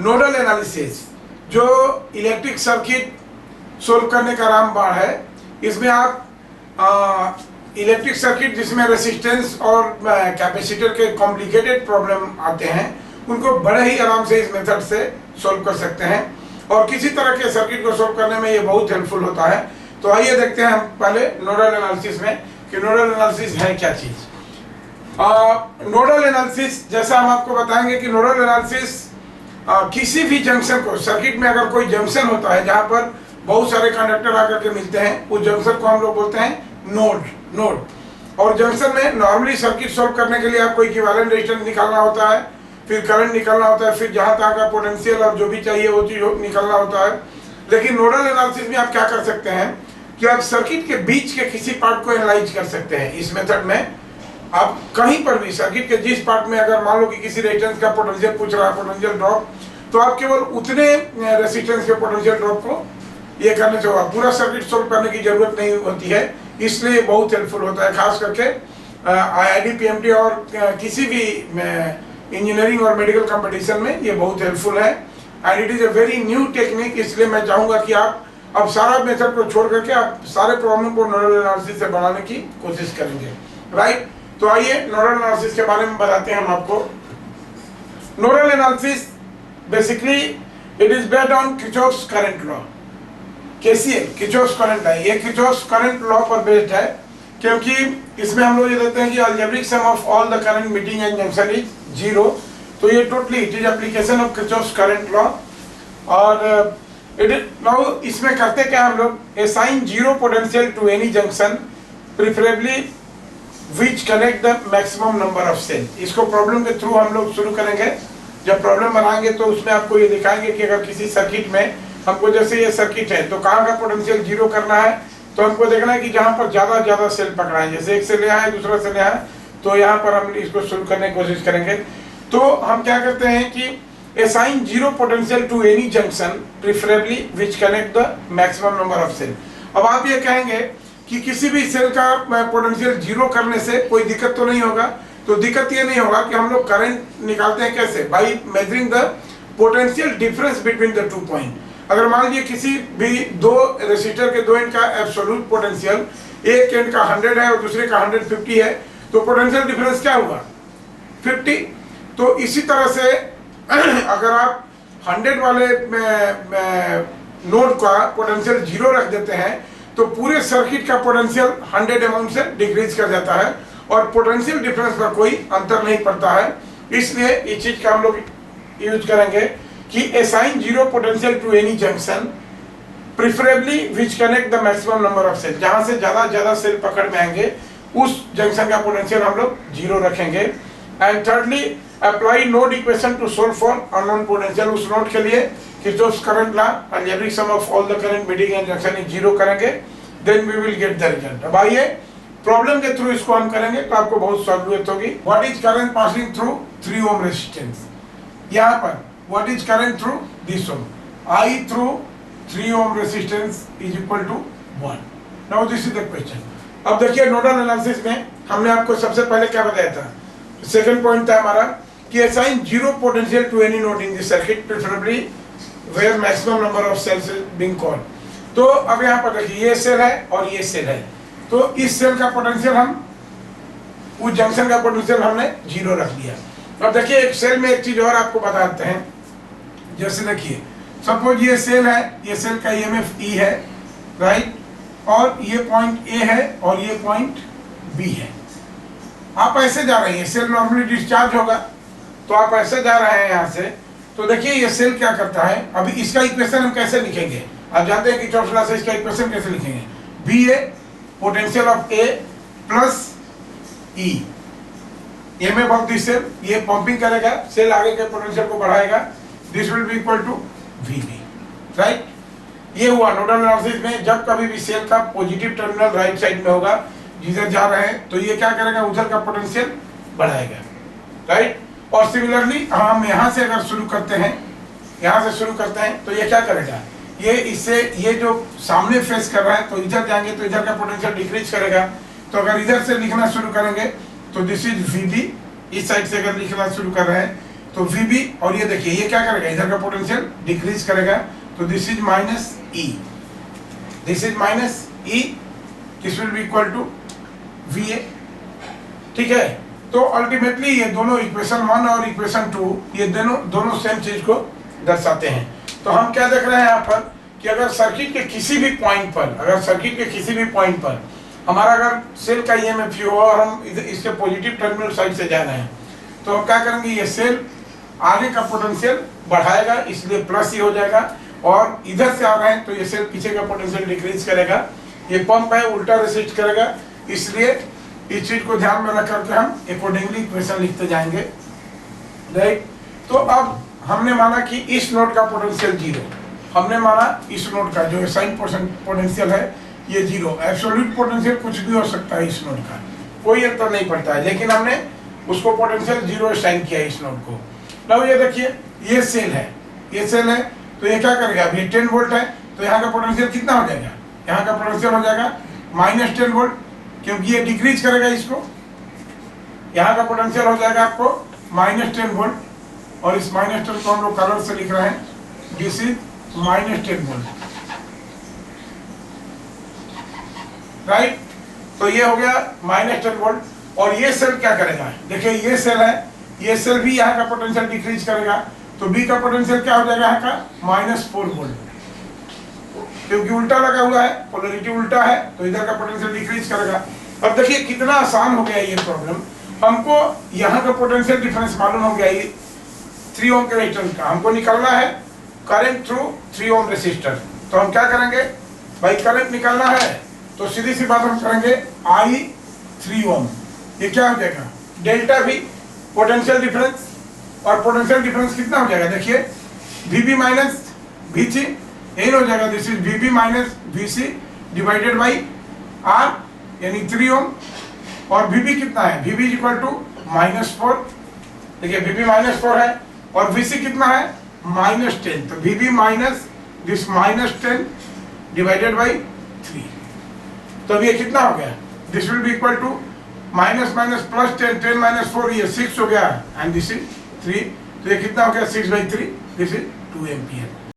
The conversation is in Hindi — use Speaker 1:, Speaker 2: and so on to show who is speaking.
Speaker 1: नोडल एनालिसिस जो इलेक्ट्रिक सर्किट सोल्व करने का रामबाण है, इसमें आप इलेक्ट्रिक सर्किट जिसमें रेसिस्टेंस और कैपेसिटर के कॉम्प्लिकेटेड प्रॉब्लम आते हैं उनको बड़े ही आराम से इस मेथड से सोल्व कर सकते हैं और किसी तरह के सर्किट को सोल्व करने में ये बहुत हेल्पफुल होता है। तो आइए देखते हैं हम पहले नोडल एनालिसिस में कि नोडल एनालिसिस है क्या चीज। नोडल एनालिसिस जैसा हम आपको बताएंगे कि नोडल एनालिसिस किसी भी जंक्शन को, सर्किट में अगर कोई जंक्शन होता है जहां पर बहुत सारे कंडक्टर आकर के मिलते हैं, उस जंक्शन को हम लोग बोलते हैं नोड। और जंक्शन में नॉर्मली सर्किट सोल्व करने के लिए आपको इक्विवेलेंट रेजिस्टेंस निकालना होता है, फिर करंट निकालना होता है, फिर जहां तक का पोटेंशियल और जो भी चाहिए वो चीज निकालना होता है। लेकिन नोडल एनालिसिस में आप क्या कर सकते हैं कि आप सर्किट के बीच के किसी पार्ट को एनालाइज कर सकते हैं। इस मेथड में आप कहीं पर भी सर्किट के जिस पार्ट में, अगर मान लो कि किसी रेजिस्टेंस का पोटेंशियल पूछ रहा है, पोटेंशियल ड्रॉप, तो आप केवल उतने रेजिस्टेंस के पोटेंशियल ड्रॉप को ये करने से होगा, पूरा सर्किट सोल्व करने की जरूरत नहीं होती है। इसलिए बहुत हेल्पफुल होता है, खास करके IIT PMT और किसी भी इंजीनियरिंग और मेडिकल कंपटीशन में ये बहुत हेल्पफुल है and it is a very new technique. इसलिए मैं चाहूंगा कि आप अब सारा मेथड को छोड़ करके आप सारे प्रॉब्लम को नोडल एनालिसिस से बनाने की कोशिश करेंगे, राइट। तो आइए नोडल एनालिसिस के बारे में बताते हैं हम आपको। Nodal analysis basically it is based on Kirchhoff's current law, KCL, Kirchhoff's current है। ये किर्चॉफ्स करंट लॉ पर बेस्ड है क्योंकि इसमें हम लोग ये देते हैं कि algebraic sum of all the current meeting and junction is 0। तो ये totally it is application of Kirchhoff's current law. और नाउ इसमें करते क्या हम लोग, assign 0 potential to any junction preferably which connect the maximum number of cell. इसको प्रॉब्लम के थ्रू हम लोग शुरू करेंगे। जब प्रॉब्लम बनाएंगे तो उसमें आपको ये दिखाएंगे कि अगर किसी सर्किट में हमको, जैसे ये सर्किट है, तो कहाँ का पोटेंशियल 0 करना है, तो हमको देखना है कि जहाँ पर ज्यादा सेल पकड़ा है, जैसे एक सेल यहाँ है, दूसरा सेल यहाँ है, तो यहाँ पर हम इसको शुरू करने की कोशिश करेंगे। तो हम क्या करते हैं कि assign 0 potential to any junction preferably which connect the maximum number of cell. अब आप ये कहेंगे कि किसी भी सेल का पोटेंशियल 0 करने से कोई दिक्कत तो नहीं होगा। तो दिक्कत ये नहीं होगा कि हम लोग करंट निकालते हैं कैसे, by measuring the potential difference between the 2 point. अगर मान लीजिए किसी भी दो रेसिस्टर के दो एंड का एब्सोल्यूट पोटेंशियल, एक एंड का 100 है और दूसरे का 150 है, तो पोटेंशियल डिफरेंस क्या होगा, 50। तो इसी तरह से अगर आप 100 वाले नोड का पोटेंशियल 0 रख देते हैं तो पूरे सर्किट का पोटेंशियल 100 अमाउंट से डिक्रीज कर जाता है और पोटेंशियल डिफरेंस पर कोई अंतर नहीं पड़ता है। इसलिए इस चीज का हम लोग यूज करेंगे कि assign 0 potential to any junction preferably which connect the maximum number of cell. जहां से ज्यादा सेल पकड़ में आएंगे उस जंक्शन का पोटेंशियल हम लोग 0 रखेंगे। And thirdly apply node equation to solve for unknown potential. उस नोड के लिए Kirchhoff's current law, algebraic sum of all the current meeting and junction is 0 करेंगे, then we will get the result. अब आइए प्रॉब्लम के थ्रू इसको हम करेंगे तो आपको बहुत सहूलियत होगी। What is current passing through 3 ohm resistance, यहाँ पर what is current through this ohm, I through 3 ohm resistance is equal to 1. Now this is the question. अब देखिए नोडल एनालिसिस में हमने आपको सबसे पहले क्या बताया था, सेकंड पॉइंट था हमारा कि assign 0 potential to any node in this circuit preferably where maximum number of cells being called. तो अब यहाँ पर देखिए ये सेल है और ये सेल है, तो इस सेल का पोटेंशियल हम, उस जंक्शन का पोटेंशियल हमने 0 रख दिया। अब देखिए एक सेल में एक चीज और आपको बताते हैं, जैसे देखिए सपोज ये सेल है, ये सेल का EMF E है, राइट, और ये पॉइंट A है और ये पॉइंट B है। आप ऐसे जा रहे हैं, सेल नॉर्मली डिस्चार्ज होगा, तो आप ऐसे जा रहे हैं यहाँ से। तो देखिए ये सेल क्या करता है, अभी इसका इक्वेशन हम कैसे लिखेंगे, आप जानते हैं कि किर्चॉफ्स लॉ से इसका इक्वेशन कैसे लिखेंगे, BA potential of A plus E EMF of this cell, ये पंपिंग करेगा, सेल आगे के पोटेंशियल को बढ़ाएगा, this will be equal to VB, right. ये हुआ नोडल एनालिसिस में, जब कभी भी सेल का पॉजिटिव टर्मिनल राइट साइड में होगा, जिधर जा रहे हैं, तो ये क्या करेगा, उधर का पोटेंशियल बढ़ाएगा, राइट। और सिमिलरली हम यहाँ से अगर शुरू करते हैं, यहाँ से शुरू करते हैं, तो ये क्या करेगा, ये इससे, ये जो सामने फेस कर रहा है, तो इधर जाएंगे तो इधर का पोटेंशियल डिक्रीज करेगा। तो अगर इधर से लिखना शुरू करेंगे तो दिस इज VB, इस साइड से अगर लिखना शुरू कर रहे हैं तो VB, और ये देखिए ये क्या करेगा, इधर का पोटेंशियल डिक्रीज करेगा, तो this is minus E, this is minus E, this will be equal to VA। ठीक है, तो अल्टीमेटली ये दोनों इक्वेशन 1 और इक्वेशन 2 ये दोनों सेम चीज को दर्शाते हैं। तो हम क्या देख रहे हैं यहाँ पर कि अगर सर्किट के किसी भी पॉइंट पर, हमारा अगर सेल का EMF हो और हम इसके पॉजिटिव टर्मिनल साइड से जा रहे हैं, तो हम क्या करेंगे, ये सेल आगे का पोटेंशियल बढ़ाएगा, इसलिए प्लस ही हो जाएगा, और इधर से आ रहे हैं तो ये सेल पीछे का पोटेंशियल डिक्रीज करेगा। ये पंप है, उल्टा रेसिस्ट करेगा, इसलिए इस चीज को ध्यान में रख करके हम अकॉर्डिंगली इक्वेशन लिखते जाएंगे, राइट। तो अब हमने माना कि इस नोड का पोटेंशियल 0, हमने माना इस नोड का जो साइन पोटेंशियल है ये 0, एब्सोल्यूट पोटेंशियल कुछ भी हो सकता है इस नोड का, कोई अंतर नहीं पड़ता है, लेकिन हमने उसको पोटेंशियल 0 साइन किया इस नोड को। अब ये देखिए ये सेल है, तो ये क्या करेगा, अभी 10 वोल्ट है, तो यहाँ का पोटेंशियल कितना हो जाएगा, यहाँ का पोटेंशियल हो जाएगा माइनस 10 वोल्ट, क्योंकि ये डिक्रीज करेगा इसको, यहाँ का पोटेंशियल हो जाएगा आपको माइनस 10 वोल्ट, और इस माइनस 10 को हम लोग कलर से लिख रहे हैं, this is minus 10 volt, right. तो ये हो गया माइनस 10 वोल्ट। और ये सेल क्या करेगा, देखिए ये सेल है, ये सेल भी यहाँ का पोटेंशियल डिक्रीज करेगा, तो B का पोटेंशियल क्या हो जाएगा यहाँ का माइनस 4 वोल्ट, क्योंकि उल्टा लगा हुआ है, पोलरिटी उल्टा है, तो इधर का पोटेंशियल डिक्रीज करेगा। अब देखिए कितना आसान हो गया ये प्रॉब्लम, हमको यहाँ का पोटेंशियल डिफरेंस मालूम हो गया, ये 3 ओम के रेजिस्टेंस का हमको निकालना है, करंट थ्रू 3 ओम रेसिस्टर। तो हम क्या करेंगे भाई, करंट निकालना है तो सीधी सी बात हम करेंगे I 3 ओम, ये क्या हो जाएगा डेल्टा V पोटेंशियल डिफरेंस, और पोटेंशियल डिफरेंस कितना हो जाएगा, देखिए VB माइनस VC, यही हो जाएगा, this is VB minus VC divided by R, यानी 3 ओम, और VB कितना है, VB इज इक्वल टू -4, देखिए VB -4 है, और VC कितना है -10, तो VB minus this -10 divided by 3, तो अब ये कितना हो गया, this will be equal to minus minus plus 10, 10 minus 4, ये 6 हो गया, एंड दिस इज 3, तो ये कितना हो गया 6/3, दिस इज 2 एम्पियर।